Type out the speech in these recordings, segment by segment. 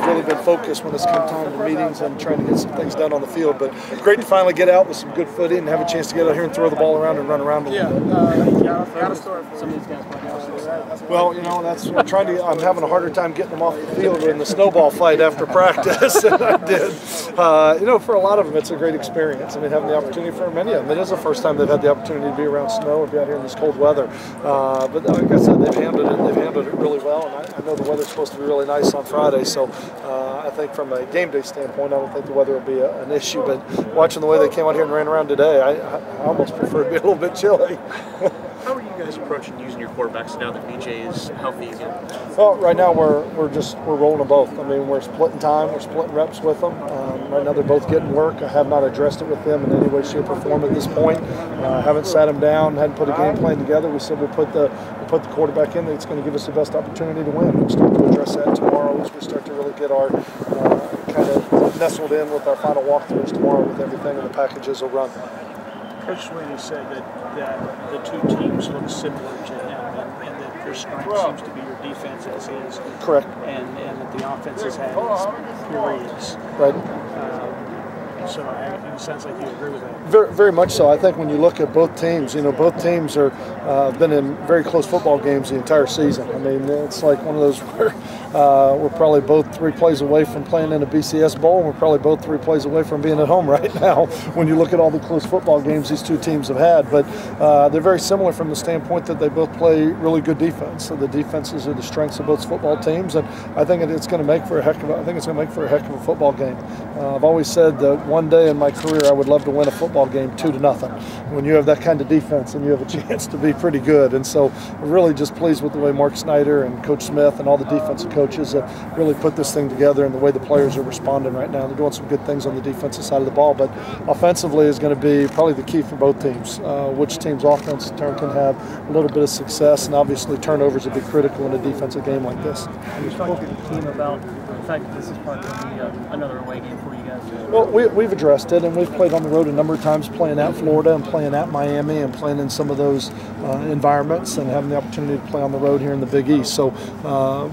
really been focused when it's come time to meetings and trying to get some things done on the field. But great to finally get out with some good footing and have a chance to get out here and throw the ball around and run around a little bit. Got to start some of these guys. Well, you know, we're trying to. I'm having a harder time getting them off the field in the snowball fight after practice than I did. You know, for a lot of them, it's a great experience. I mean, having the opportunity for many of them, it is the first time they've had the opportunity to be around snow and be out here in this cold weather. But like I said, they've handled it. They've handled it really well, and I know the weather's supposed to be really nice on Friday. So I think from a game day standpoint, I don't think the weather will be an issue. But watching the way they came out here and ran around today, I almost prefer it to be a little bit chilly. How are you guys approaching using your quarterbacks now that BJ is healthy again? Well, right now we're rolling them both. I mean, we're splitting time, we're splitting reps with them. Right now they're both getting work. I have not addressed it with them in any way, shape, or form at this point. Haven't sat them down, hadn't put a game plan together. We said we'll put the quarterback in that's going to give us the best opportunity to win. We'll start to address that tomorrow as we start to really get our kind of nestled in with our final walkthroughs tomorrow with everything, and the packages will run. Coach Sweeney said that the two teams look similar to him, and that your strength seems to be your defense as is. Correct. And that the offense has had its periods. Right. So it sounds like you agree with that. Very, very much so. I think when you look at both teams, you know, both teams are been in very close football games the entire season. I mean, it's like one of those where we're probably both 3 plays away from playing in a BCS bowl, and we're probably both 3 plays away from being at home right now when you look at all the close football games these two teams have had. But they're very similar from the standpoint that they both play really good defense. So the defenses are the strengths of both football teams, and I think it's going to make for a heck of a football game. I've always said that one day in my career I would love to win a football game 2-0 when you have that kind of defense and you have a chance to be pretty good. And so we're really just pleased with the way Mark Snyder and Coach Smith and all the defensive coaches have really put this thing together, and the way the players are responding right now. They're doing some good things on the defensive side of the ball, but offensively is going to be probably the key for both teams. Which team's offense in turn can have a little bit of success, and obviously turnovers will be critical in a defensive game like this. Have you talked to the team about the fact that this is probably going to be another away game for you guys? Well, we've addressed it, and we've played on the road a number of times, playing at Florida and playing at Miami and playing in some of those environments, and having the opportunity to play on the road here in the Big East. So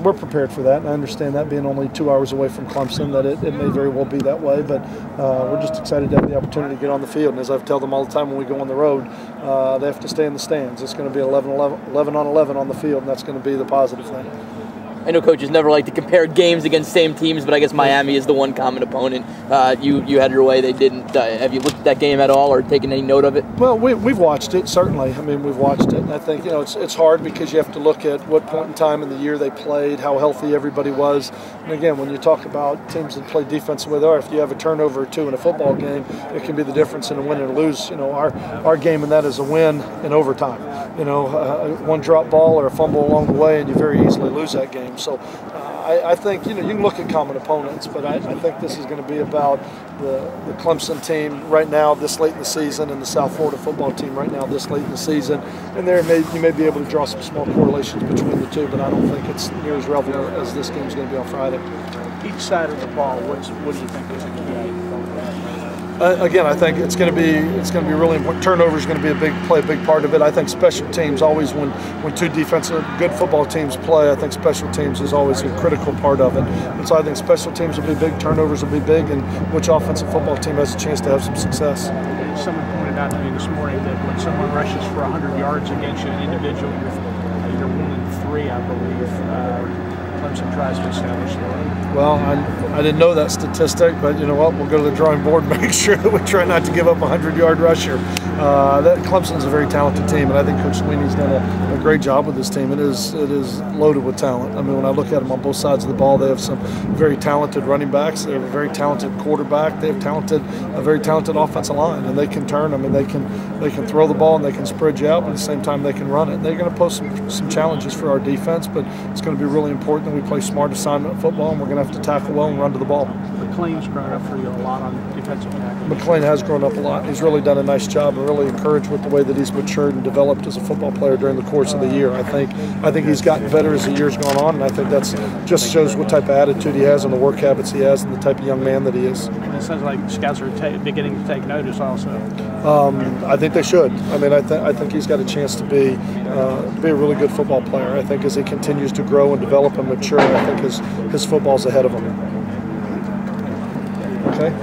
we're prepared for that, and I understand that being only 2 hours away from Clemson, that it may very well be that way, but we're just excited to have the opportunity to get on the field. And as I've told them all the time when we go on the road, they have to stay in the stands. It's going to be 11 on 11 on the field, and that's going to be the positive thing. I know coaches never like to compare games against same teams, but I guess Miami is the one common opponent. You had your way, they didn't. Have you looked at that game at all or taken any note of it? Well, we've watched it, certainly. I mean, we've watched it. And I think, you know, it's hard because you have to look at what point in time in the year they played, how healthy everybody was. And again, when you talk about teams that play defense the way they are, if you have a turnover or two in a football game, it can be the difference in a win and a lose. You know, our game in that is a win in overtime. You know, one drop ball or a fumble along the way, and you very easily lose that game. So I think, you know, you can look at common opponents, but I think this is going to be about the Clemson team right now this late in the season, and the South Florida football team right now this late in the season. And you may be able to draw some small correlations between the two, but I don't think it's near as relevant as this game is going to be on Friday. Each side of the ball, what do you think is the key? Again, I think it's going to be really important. Turnover is going to be play a big part of it. I think special teams always, when two defensive good football teams play, I think special teams is always a critical part of it. And so I think special teams will be big, turnovers will be big, and which offensive football team has a chance to have some success. Someone pointed out to me this morning that when someone rushes for 100 yards against you, an individual, you're 1-3, I believe. Clemson tries to establish the run. Well, I didn't know that statistic, but you know what? We'll go to the drawing board and make sure that we try not to give up a 100-yard rusher. Clemson's a very talented team, and I think Coach Sweeney's done a great job with this team. It is loaded with talent. I mean, when I look at them on both sides of the ball, they have some very talented running backs. They have a very talented quarterback. They have a very talented offensive line, and they can turn. I mean, they can throw the ball and they can spread you out, but at the same time they can run it. And they're going to pose some challenges for our defense, but it's going to be really important that we play smart assignment football, and we're going to have to tackle well and run to the ball. McLean's grown up for you a lot on defensive tackle. McLean has grown up a lot. He's really done a nice job, and really encouraged with the way that he's matured and developed as a football player during the course of the year. I think he's gotten better as the year's gone on, and I think that's just shows what type of attitude he has and the work habits he has and the type of young man that he is. And it sounds like scouts are beginning to take notice also. I think they should. I mean, I think he's got a chance to be a really good football player. I think as he continues to grow and develop and mature, I think his football's ahead of him. Okay.